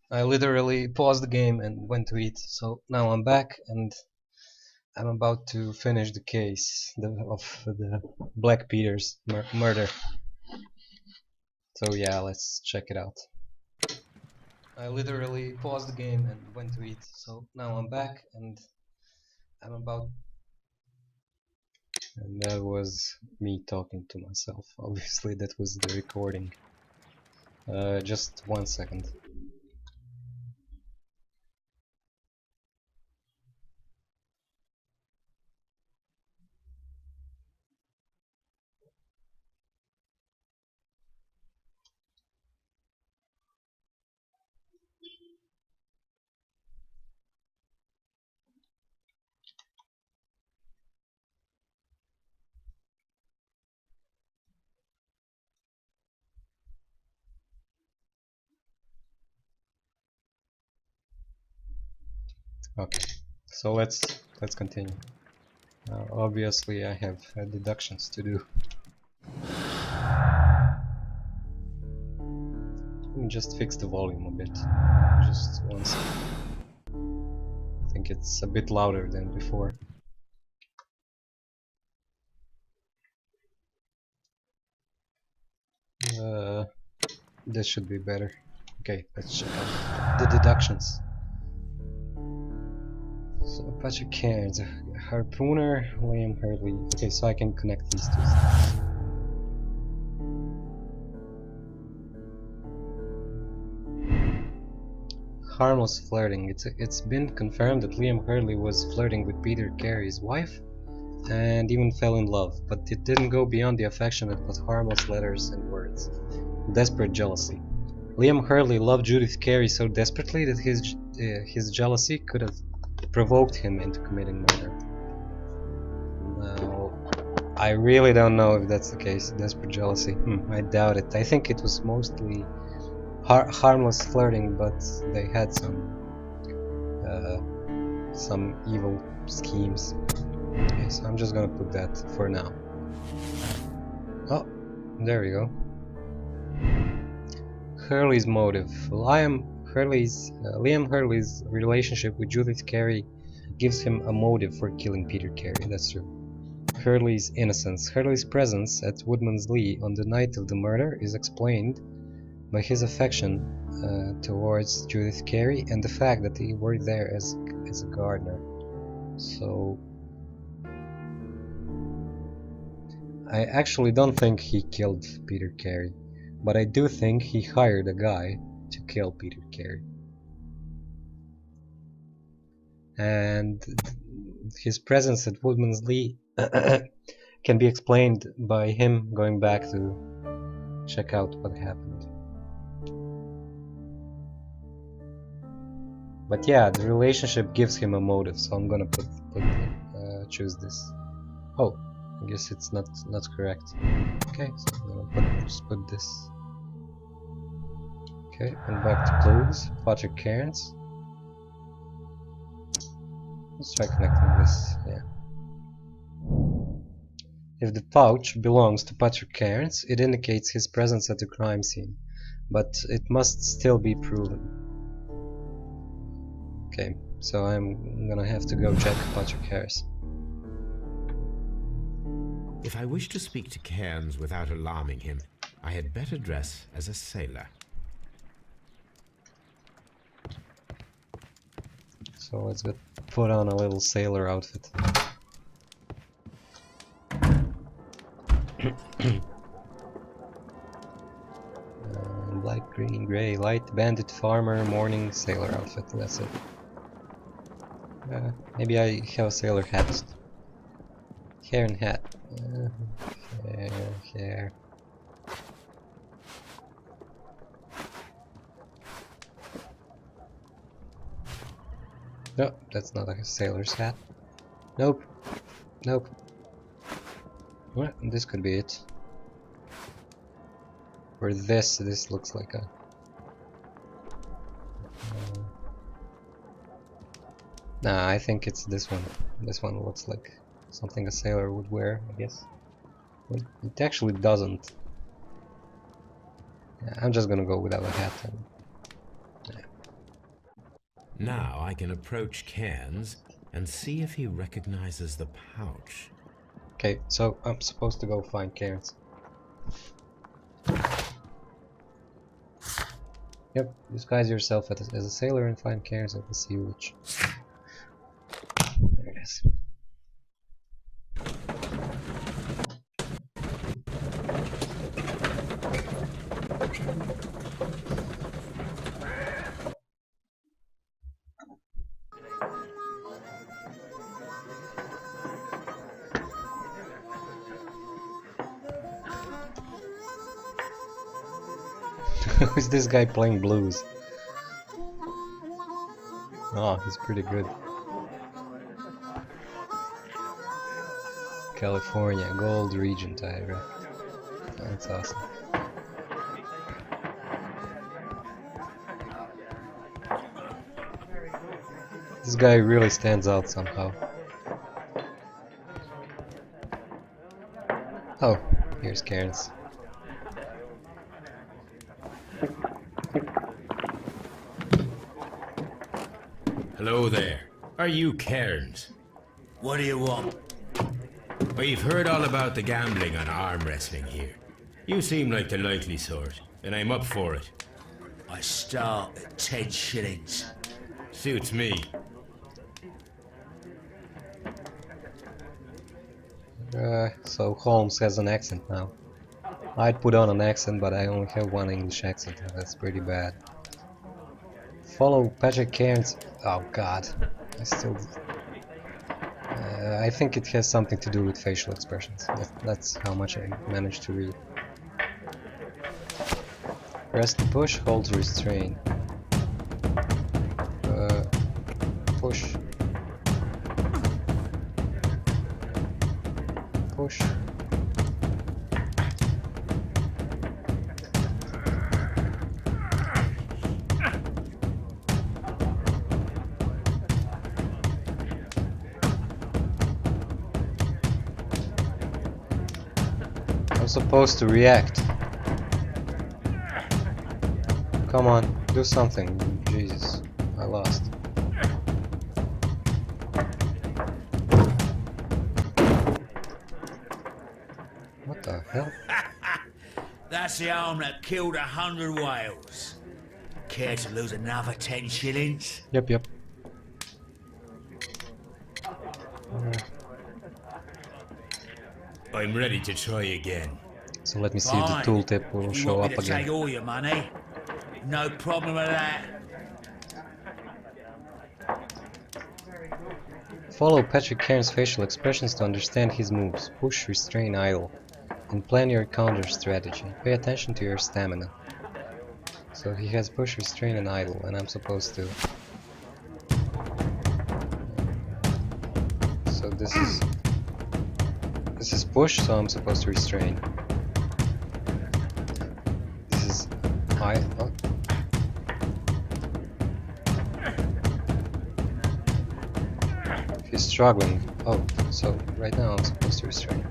I literally paused the game and went to eat, so now I'm back and I'm about to finish the case of the Black Peter's murder. So yeah, let's check it out. I literally paused the game and went to eat, so now I'm back and I'm about... And that was me talking to myself. Obviously that was the recording. Just 1 second. Okay, so let's continue. Obviously I have deductions to do. Let me just fix the volume a bit. Just 1 second. I think it's a bit louder than before. This should be better. Okay, let's check out the deductions. So Patrick Cairns, harpooner, William Hurley. Okay, so I can connect these two things. Harmless flirting. It's been confirmed that Liam Hurley was flirting with Peter Carey's wife and even fell in love, but it didn't go beyond the affectionate but harmless letters and words. Desperate jealousy. Liam Hurley loved Judith Carey so desperately that his jealousy could have provoked him into committing murder. Now, I really don't know if that's the case. Desperate jealousy. I doubt it. I think it was mostly harmless flirting, but they had some evil schemes. Okay, so I'm just gonna put that for now. Oh, there we go. Hurley's motive. Liam Hurley's relationship with Judith Carey gives him a motive for killing Peter Carey. That's true. Hurley's innocence. Hurley's presence at Woodman's Lee on the night of the murder is explained by his affection towards Judith Carey and the fact that he worked there as a gardener. So I actually don't think he killed Peter Carey, but I do think he hired a guy to kill Peter Carey. And his presence at Woodman's Lee can be explained by him going back to check out what happened. But yeah, the relationship gives him a motive, so I'm gonna choose this. Oh, I guess it's not correct. Okay, so I'm gonna just put this. Okay, and back to clues. Patrick Cairns. Let's try connecting this. Yeah. If the pouch belongs to Patrick Cairns, it indicates his presence at the crime scene, but it must still be proven. Okay, so I'm gonna have to go check Patrick Harris. If I wish to speak to Cairns without alarming him, I had better dress as a sailor. So let's go put on a little sailor outfit. Black, green, gray, light, bandit, farmer, morning, sailor outfit. That's it. Maybe I have a sailor hat. Hair and hat. Hair. No, that's not a sailor's hat. Nope. Nope. Well, this could be it. Or this looks like a... Nah, I think it's this one. This one looks like something a sailor would wear, I guess. Well, it actually doesn't. Yeah, I'm just gonna go without a hat. Yeah. Now I can approach Cairns and see if he recognizes the pouch. Okay, so I'm supposed to go find Cairns. Yep, disguise yourself as a sailor and find Cairns at the Sea Witch. There it is. Who's this guy playing blues? Oh, he's pretty good. California, gold region tiger. That's awesome. This guy really stands out somehow. Oh, here's Cairns. Hello there. Are you Cairns? What do you want? We've heard all about the gambling on arm wrestling here. You seem like the likely sort, and I'm up for it. I start at 10 shillings. Suits me. So Holmes has an accent now. I'd put on an accent, but I only have one English accent, and that's pretty bad. Follow Patrick Cairns. Oh god, I think it has something to do with facial expressions. That's how much I managed to read. Press the push, hold to restrain. Push. Push. I'm supposed to react. Come on, do something. Jesus, I lost. What the hell? That's the arm that killed 100 whales. Care to lose another 10 shillings? Yep. I'm ready to try again. So let me see if the Fine. tooltip will If you show want up me to take again. all your money, no problem with that. Follow Patrick Cairns' facial expressions to understand his moves. Push, restrain, idle. And plan your counter strategy. Pay attention to your stamina. So he has push, restrain, and idle, and I'm supposed to... So this is push, so I'm supposed to restrain. This is idle. He's struggling. Oh, so right now I'm supposed to restrain.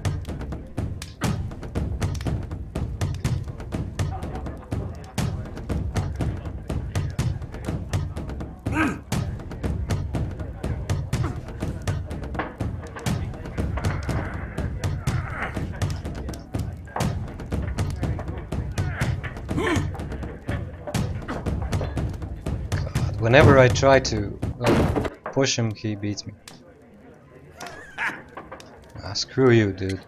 God, whenever I try to push him, he beats me. Ah, screw you, dude.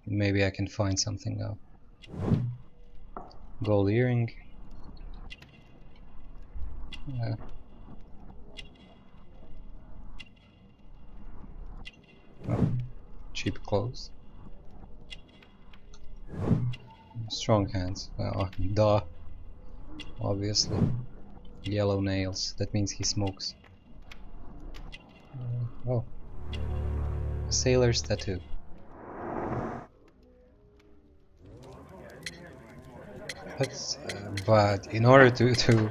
Maybe I can find something now. Gold earring. Yeah. Oh, cheap clothes. Strong hands. Oh, duh. Obviously. Yellow nails. That means he smokes. Oh. A sailor's tattoo. But in order to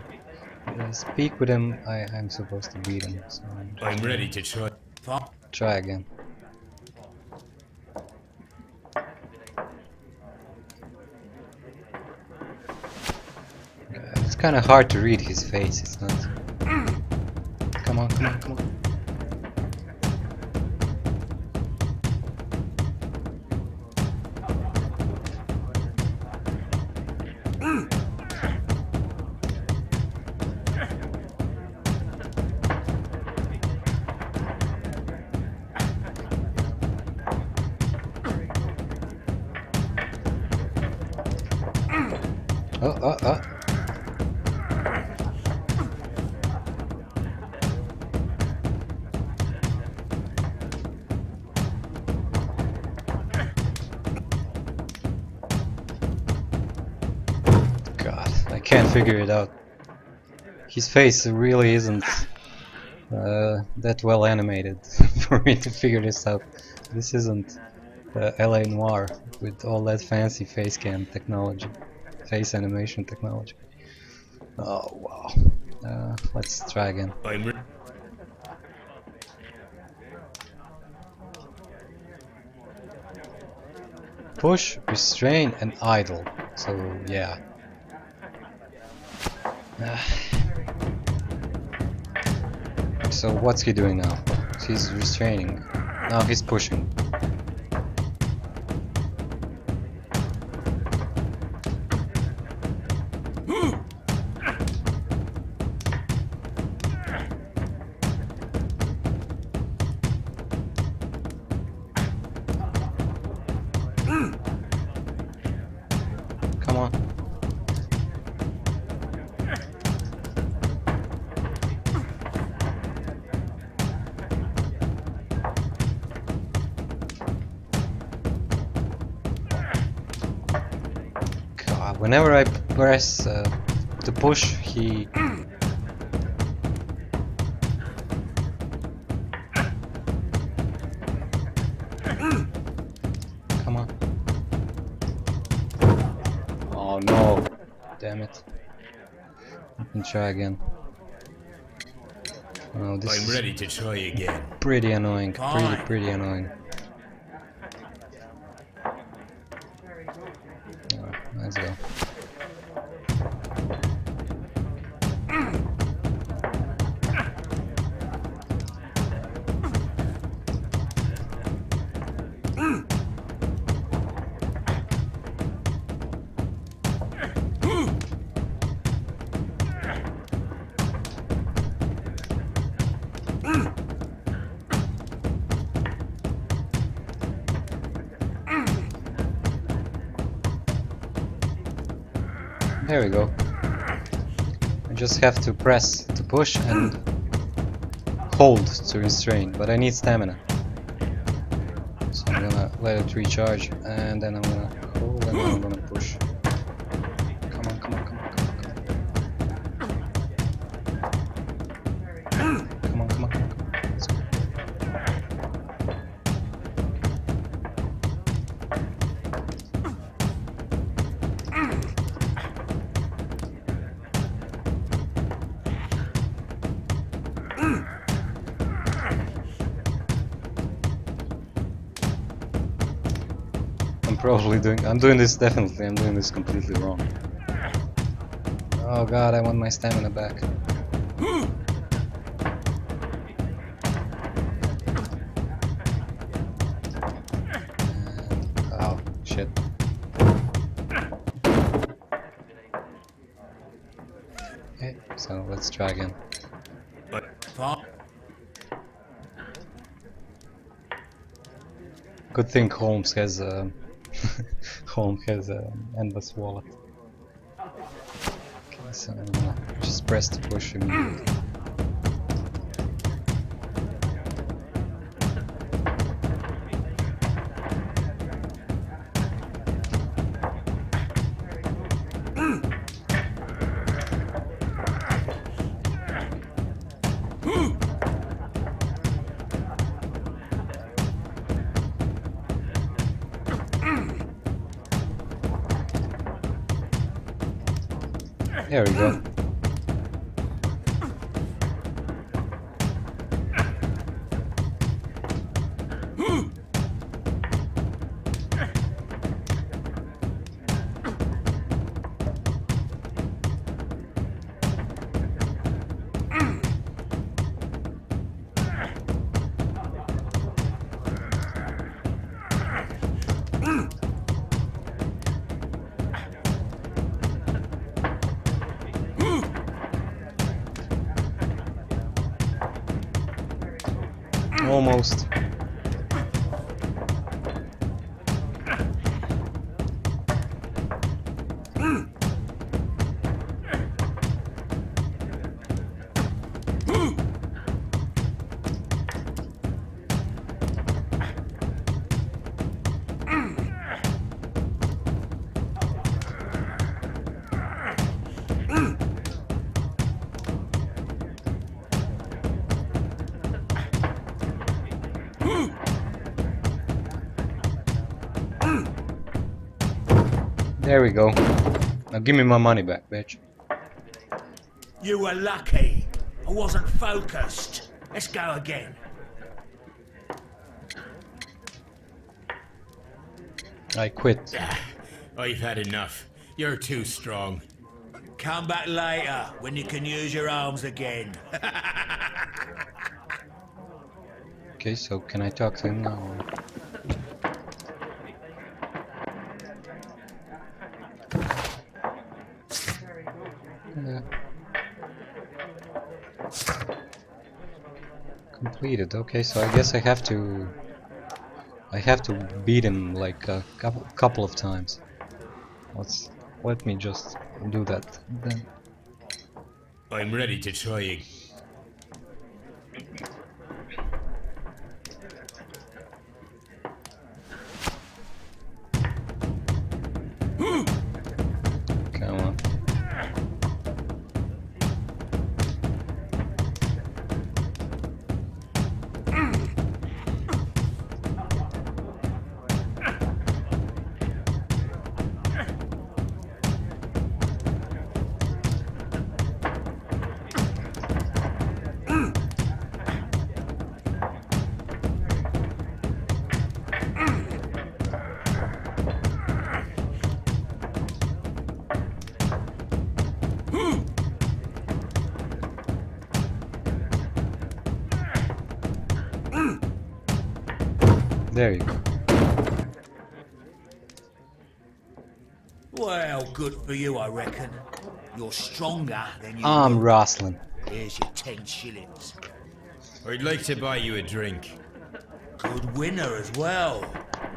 speak with him, I'm supposed to beat him. So I'm ready to try. try again. kind of hard to read his face. It's not. Come on, come on, come on. Oh. God, I can't figure it out. His face really isn't that well animated for me to figure this out. This isn't LA Noir with all that fancy face cam technology, face animation technology. Oh wow. Let's try again. Push, restrain, and idle. So yeah. So what's he doing now? He's restraining. Now he's pushing. Come on. God, whenever I press the push, he... Come on. Oh no. Damn it. I can try again. Oh, this I'm ready to try again. pretty annoying. Pretty annoying. Oh, let's go. There we go. I just have to press to push and hold to restrain, but I need stamina. So I'm gonna let it recharge and then I'm gonna hold and then I'm gonna push. Come on, come on, come on, come on, come on. Come on, come on, come on, come on. Let's go. I'm doing this definitely, I'm doing this completely wrong. Oh god, I want my stamina back. Oh, shit. Okay, so let's try again. Good thing Holmes has Holmes has an endless wallet. Okay, so I'm gonna just press to push immediately. There we go. Almost. There we go. Now give me my money back, bitch. You were lucky. I wasn't focused. Let's go again. I quit. I've had enough. You're too strong. Come back later when you can use your arms again. Okay, so can I talk to him now? Or... Yeah. Completed. Okay, so I guess I have to beat him like a couple of times. Let me just do that then. I'm ready to try. Come on. There you go. Well, good for you, I reckon. You're stronger than you I'm look. Rosslyn. Here's your 10 shillings. I'd like to buy you a drink. Good winner as well.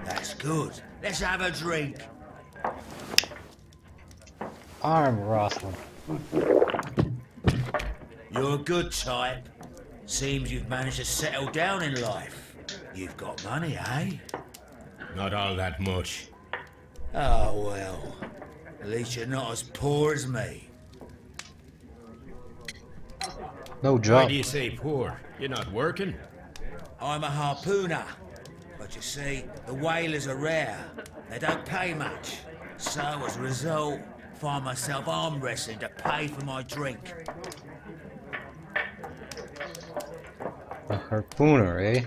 That's good. Let's have a drink. I'm Rosslyn. You're a good type. Seems you've managed to settle down in life. You've got money, eh? Not all that much. Oh, well. At least you're not as poor as me. No Why job. do you say poor? You're not working? I'm a harpooner. But you see, the whalers are rare. They don't pay much. So, as a result, find myself arm wrestling to pay for my drink. A harpooner, eh?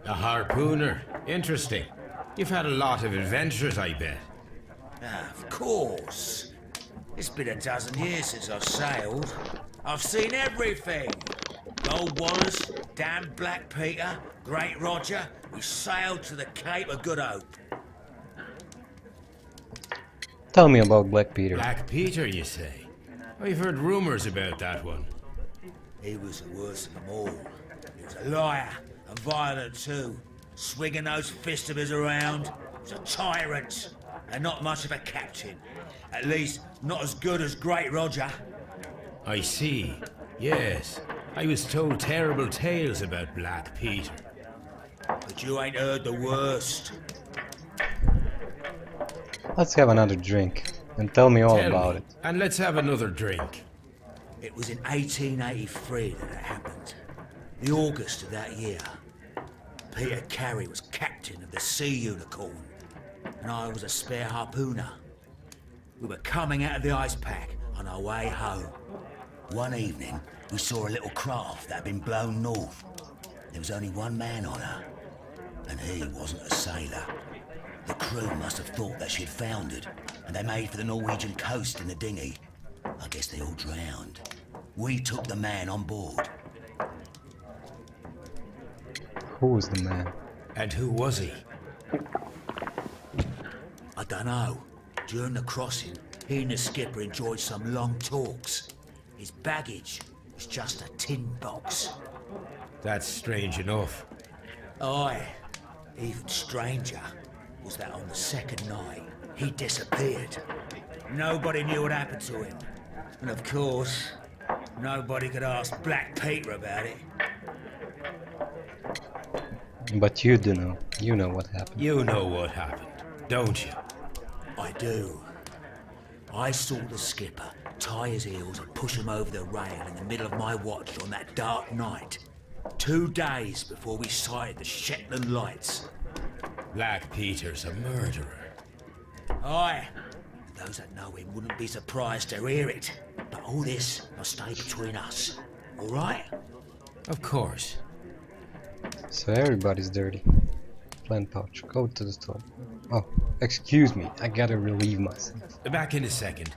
A harpooner. Interesting. You've had a lot of adventures, I bet. Of course. It's been a dozen years since I've sailed. I've seen everything. Gold Wallace, damn Black Peter, Great Roger. We sailed to the Cape of Good Hope. Tell me about Black Peter. Black Peter, you say? I've heard rumors about that one. He was the worst of them all. He was a liar, and violent too. Swinging those fists of his around. He was a tyrant, and not much of a captain. At least, not as good as Great Roger. I see. Yes. I was told terrible tales about Black Peter. But you ain't heard the worst. Let's have another drink and tell me all Tell about me, it. and let's have another drink. It was in 1883 that it happened. The August of that year. Peter Carey was captain of the Sea Unicorn, and I was a spare harpooner. We were coming out of the ice pack on our way home. One evening, we saw a little craft that had been blown north. There was only one man on her, and he wasn't a sailor. The crew must have thought that she had foundered, and they made for the Norwegian coast in the dinghy. I guess they all drowned. We took the man on board. Who was the man? And who was he? I dunno. During the crossing, he and the skipper enjoyed some long talks. His baggage was just a tin box. That's strange enough. Aye. Even stranger was that on the second night, he disappeared. Nobody knew what happened to him. And of course, nobody could ask Black Peter about it. But you do know. You know what happened. You know what happened, don't you? I do. I saw the skipper tie his heels and push him over the rail in the middle of my watch on that dark night. 2 days before we sighted the Shetland lights. Black Peter's a murderer. Aye. Those that know him wouldn't be surprised to hear it. But all this must stay between us. All right? Of course. So everybody's dirty. Plant pouch. Go to the store. Oh, excuse me. I gotta relieve myself. Back in a second.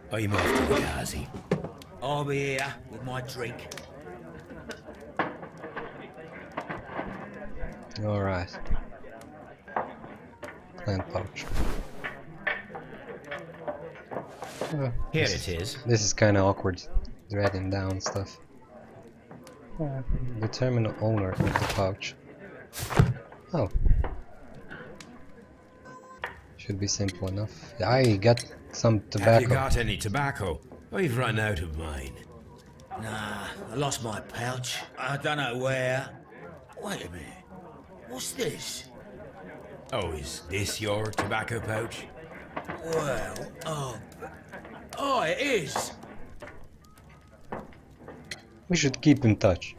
I'm off to the Ghazi. I'll be here with my drink. Alright. Plant pouch. Here it is. This is kinda awkward. Dragging down stuff. Determine the owner of the pouch. Oh. Should be simple enough. I got some tobacco. Have you got any tobacco? I've run out of mine. Nah, I lost my pouch. I don't know where. Wait a minute. What's this? Oh, is this your tobacco pouch? Well, oh, it is. We should keep in touch.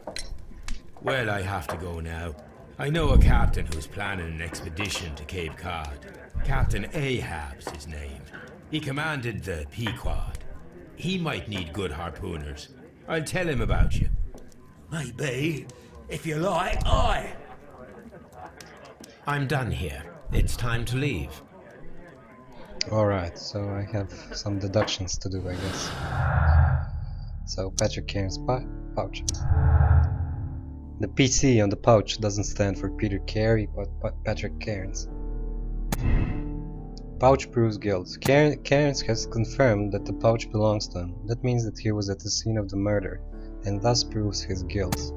Well, I have to go now. I know a captain who's planning an expedition to Cape Cod. Captain Ahab's his name. He commanded the Pequod. He might need good harpooners. I'll tell him about you. Maybe. If you like, aye. I'm done here. It's time to leave. Alright, so I have some deductions to do, I guess. So, Patrick Cairns pouch. The PC on the pouch doesn't stand for Peter Carey, but Patrick Cairns. Pouch proves guilt. Cairns has confirmed that the pouch belongs to him. That means that he was at the scene of the murder, and thus proves his guilt.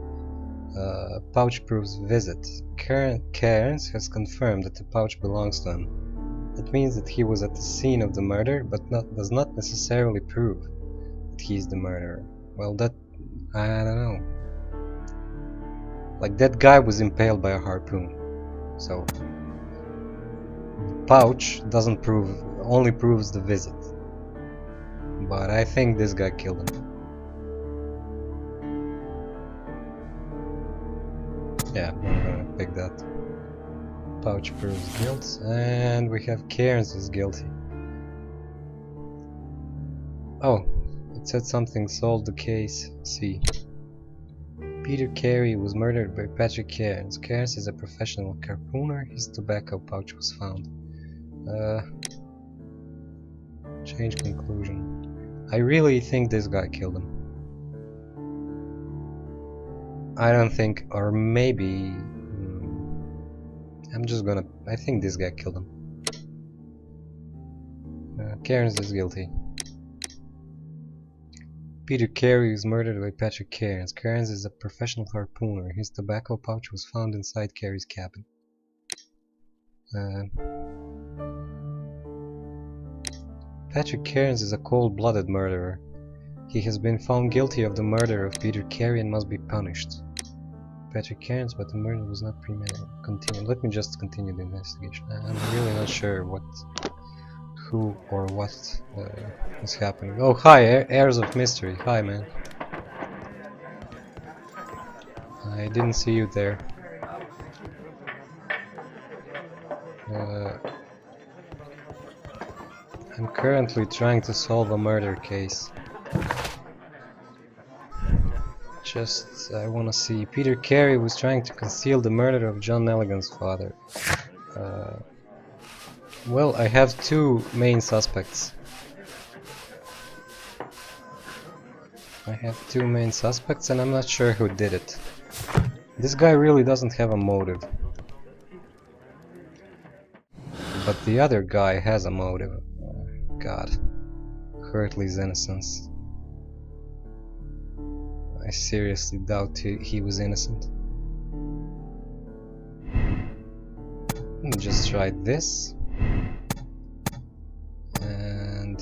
Pouch proves visit. Cairns has confirmed that the pouch belongs to him. That means that he was at the scene of the murder, but does not necessarily prove that he is the murderer. Well, that... I don't know. Like, that guy was impaled by a harpoon. So... pouch doesn't prove... only proves the visit. But I think this guy killed him. Yeah, I'm gonna pick that. Pouch proves guilt, and we have Cairns is guilty. Oh, it said something solved the case. See. Peter Carey was murdered by Patrick Cairns. Cairns is a professional harpooner. His tobacco pouch was found. Change conclusion. I really think this guy killed him. I don't think, or maybe... I'm just gonna... I think this guy killed him. Cairns is guilty. Peter Carey was murdered by Patrick Cairns. Cairns is a professional harpooner. His tobacco pouch was found inside Carey's cabin. Patrick Cairns is a cold-blooded murderer. He has been found guilty of the murder of Peter Carey and must be punished. Patrick Cairns, but the murder was not premeditated. Continue. Let me just continue the investigation. I'm really not sure what, who, or what is happening. Oh, hi, Heirs of Mystery. Hi, man. I didn't see you there. I'm currently trying to solve a murder case. Just, I wanna see. Peter Carey was trying to conceal the murder of John Nelligan's father. Well, I have two main suspects. And I'm not sure who did it. This guy really doesn't have a motive. But the other guy has a motive. God. Hurtley's innocence. I seriously doubt he was innocent. Just try this. And...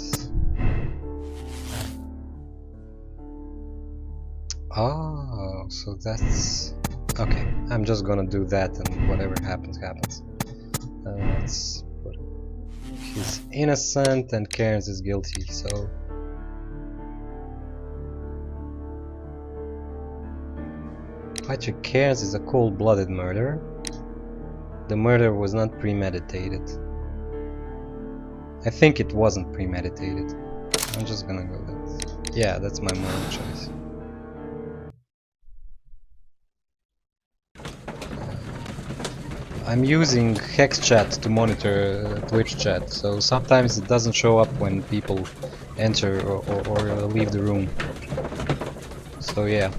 oh, so that's... okay, I'm just gonna do that and whatever happens, happens. Let's put... he's innocent and Cairns is guilty, so... Patrick Cairns is a cold-blooded murderer. The murder was not premeditated. I think it wasn't premeditated. I'm just gonna go that. Yeah, that's my moral choice. I'm using hex chat to monitor Twitch chat, so sometimes it doesn't show up when people enter or leave the room. So yeah.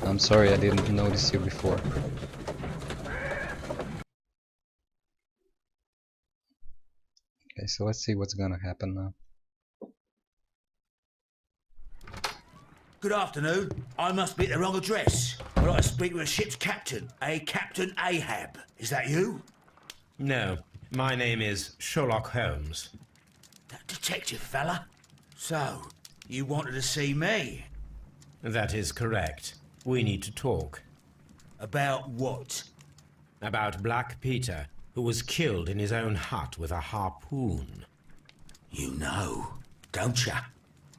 I'm sorry I didn't notice you before. Okay, so let's see what's gonna happen now. Good afternoon. I must be at the wrong address. I'd like to speak with a ship's captain, a Captain Ahab. Is that you? No, my name is Sherlock Holmes. That detective fella? So, you wanted to see me? That is correct. We need to talk. About what? About Black Peter, who was killed in his own hut with a harpoon. You know, don't ya?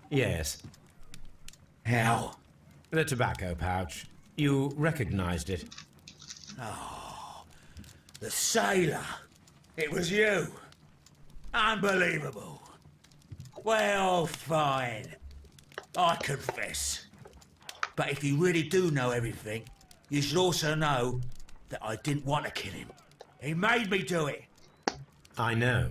Yes. How? The tobacco pouch. You recognized it. Oh, the sailor. It was you. Unbelievable. Well, fine. I confess. But if you really do know everything, you should also know that I didn't want to kill him. He made me do it. I know.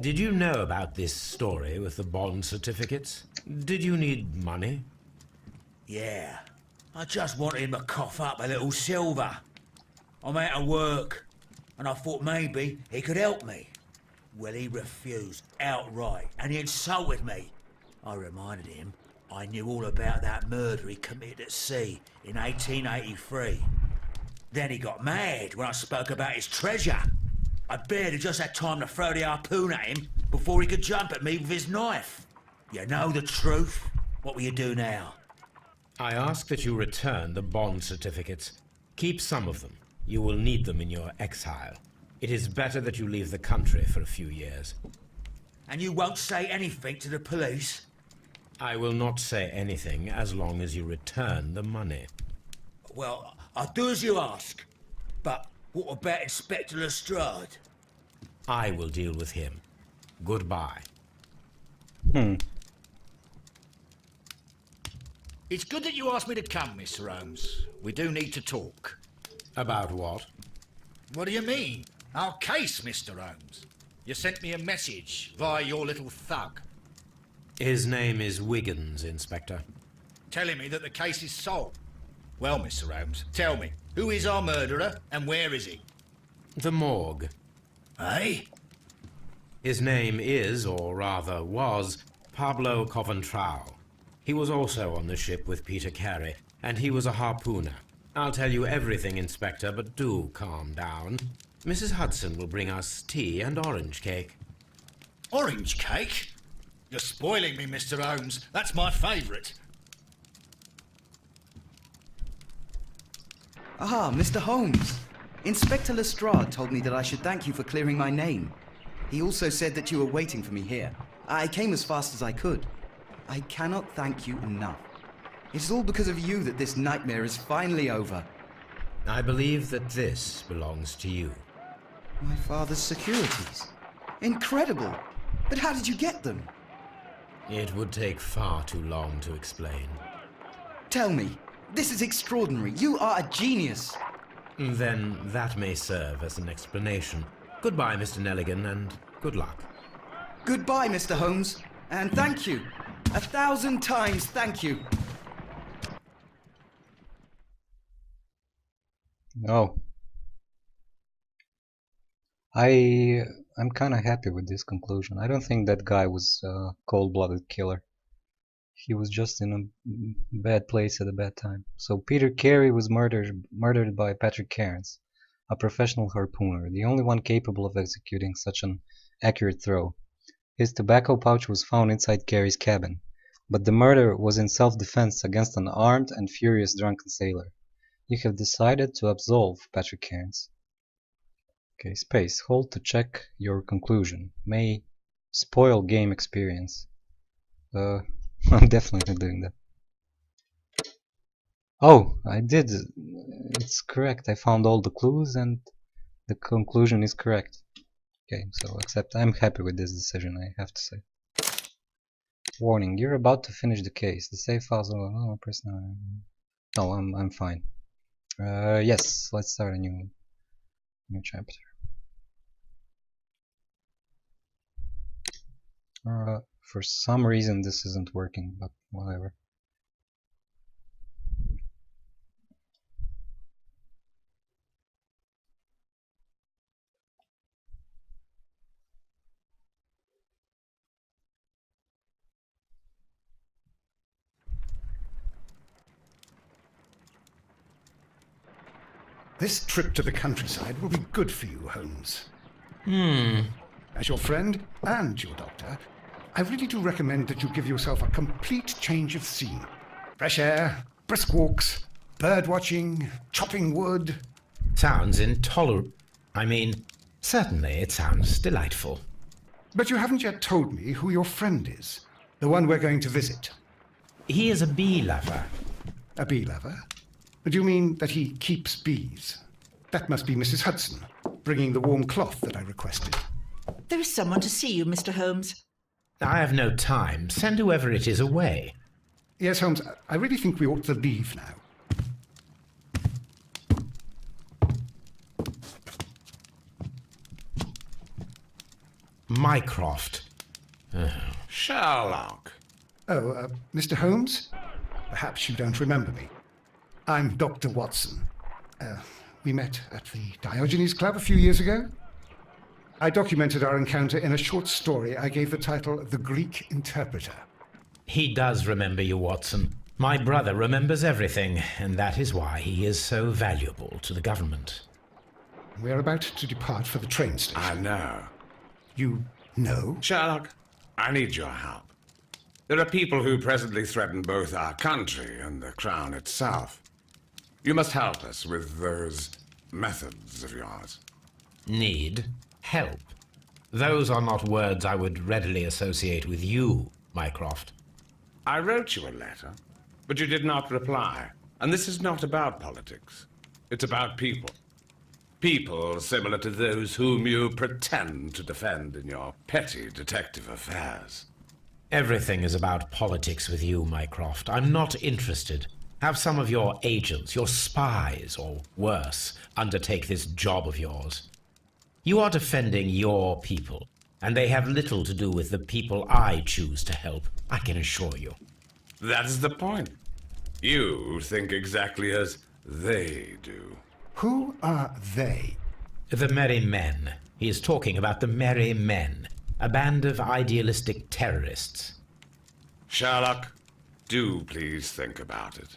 Did you know about this story with the bond certificates? Did you need money? Yeah. I just wanted him to cough up a little silver. I'm out of work, and I thought maybe he could help me. Well, he refused outright, and he insulted me. I reminded him I knew all about that murder he committed at sea in 1883. Then he got mad when I spoke about his treasure. I barely just had time to throw the harpoon at him before he could jump at me with his knife. You know the truth. What will you do now? I ask that you return the bond certificates. Keep some of them. You will need them in your exile. It is better that you leave the country for a few years. And you won't say anything to the police? I will not say anything as long as you return the money. Well, I'll do as you ask. But what about Inspector Lestrade? I will deal with him. Goodbye. It's good that you asked me to come, Mr. Holmes. We do need to talk. About what? What do you mean? Our case, Mr. Holmes. You sent me a message via your little thug, His name is Wiggins, Inspector. telling me that the case is solved. Well, Mr. Holmes, tell me, who is our murderer and where is he? The morgue. Eh? His name is, or rather was, Pablo Coventrao. He was also on the ship with Peter Carey, and he was a harpooner. I'll tell you everything, Inspector, but do calm down. Mrs. Hudson will bring us tea and orange cake. Orange cake? You're spoiling me, Mr. Holmes. That's my favourite. Ah, Mr. Holmes. Inspector Lestrade told me that I should thank you for clearing my name. He also said that you were waiting for me here. I came as fast as I could. I cannot thank you enough. It is all because of you that this nightmare is finally over. I believe that this belongs to you. My father's securities. Incredible! But how did you get them? It would take far too long to explain. Tell me. This is extraordinary. You are a genius. Then that may serve as an explanation. Goodbye, Mr. Nelligan, and good luck. Goodbye, Mr. Holmes. And thank you. 1,000 times thank you. Oh. I'm kind of happy with this conclusion. I don't think that guy was a cold-blooded killer. He was just in a bad place at a bad time. So Peter Carey was murdered by Patrick Cairns, a professional harpooner, the only one capable of executing such an accurate throw. His tobacco pouch was found inside Carey's cabin, but the murder was in self-defense against an armed and furious drunken sailor. You have decided to absolve Patrick Cairns. Okay, space. Hold to check your conclusion. May spoil game experience. I'm definitely doing that. Oh, I did. It's correct. I found all the clues and the conclusion is correct. Okay, so except I'm happy with this decision, I have to say. Warning, you're about to finish the case. The save files are no, I'm fine. Yes, let's start a new chapter. For some reason this isn't working, but whatever. This trip to the countryside will be good for you, Holmes. As your friend and your doctor, I really do recommend that you give yourself a complete change of scene. Fresh air, brisk walks, bird watching, chopping wood. Sounds intolerable. I mean, certainly it sounds delightful. But you haven't yet told me who your friend is, the one we're going to visit. He is a bee lover. A bee lover? Do you mean that he keeps bees? That must be Mrs. Hudson, bringing the warm cloth that I requested. There is someone to see you, Mr. Holmes. I have no time. Send whoever it is away. Yes, Holmes, I really think we ought to leave now. Mycroft. Sherlock. Oh, Mr. Holmes? Perhaps you don't remember me. I'm Dr. Watson. We met at the Diogenes Club a few years ago. I documented our encounter in a short story I gave the title The Greek Interpreter. He does remember you, Watson. My brother remembers everything, and that is why he is so valuable to the government. We're about to depart for the train station. I know. You know? Sherlock, I need your help. There are people who presently threaten both our country and the Crown itself. You must help us with those methods of yours. Need help. Those are not words I would readily associate with you, Mycroft. I wrote you a letter, but you did not reply. And this is not about politics. It's about people. People similar to those whom you pretend to defend in your petty detective affairs. Everything is about politics with you, Mycroft. I'm not interested. Have some of your agents, your spies, or worse, undertake this job of yours. You are defending your people, and they have little to do with the people I choose to help, I can assure you. That is the point. You think exactly as they do. Who are they? The Merry Men. He is talking about the Merry Men, a band of idealistic terrorists. Sherlock, do please think about it.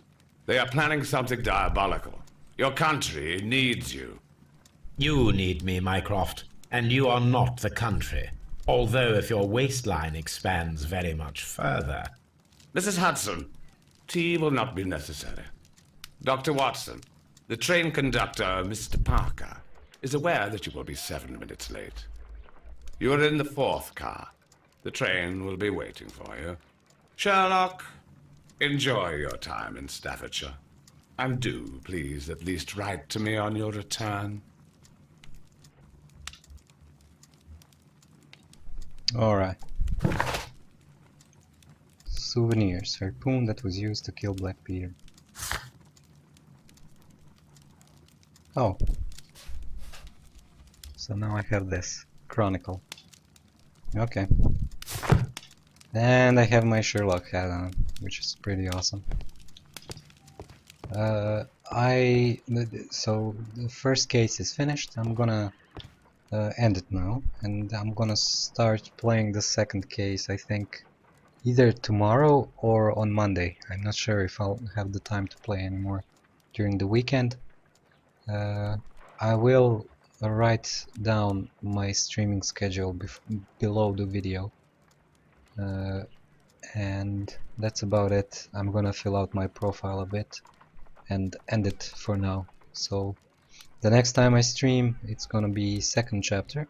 They are planning something diabolical. Your country needs you. You need me, Mycroft, and you are not the country. Although if your waistline expands very much further. Mrs. Hudson, tea will not be necessary. Dr. Watson, the train conductor, Mr. Parker, is aware that you will be 7 minutes late. You are in the 4th car. The train will be waiting for you. Sherlock, enjoy your time in Staffordshire. And do, please, at least write to me on your return. Alright. Souvenirs. Harpoon that was used to kill Black Peter. Oh. So now I have this. Chronicle. Okay. And I have my Sherlock hat on, which is pretty awesome. So the first case is finished. I'm gonna end it now, and I'm gonna start playing the second case, I think, either tomorrow or on Monday. I'm not sure if I'll have the time to play anymore during the weekend. I will write down my streaming schedule below the video. And that's about it. I'm gonna fill out my profile a bit and end it for now. So the next time I stream, it's gonna be second chapter,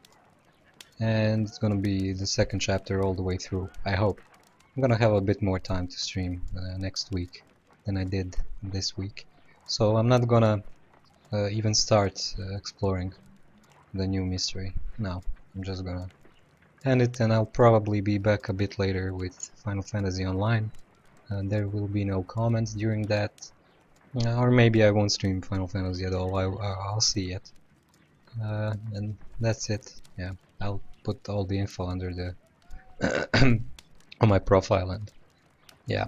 and it's gonna be the second chapter all the way through, I hope. I'm gonna have a bit more time to stream next week than I did this week, so I'm not gonna even start exploring the new mystery now. I'm just gonna end it, and I'll probably be back a bit later with Final Fantasy Online. There will be no comments during that, or maybe I won't stream Final Fantasy at all. I'll see it. And that's it. Yeah, I'll put all the info under the on my profile, and yeah.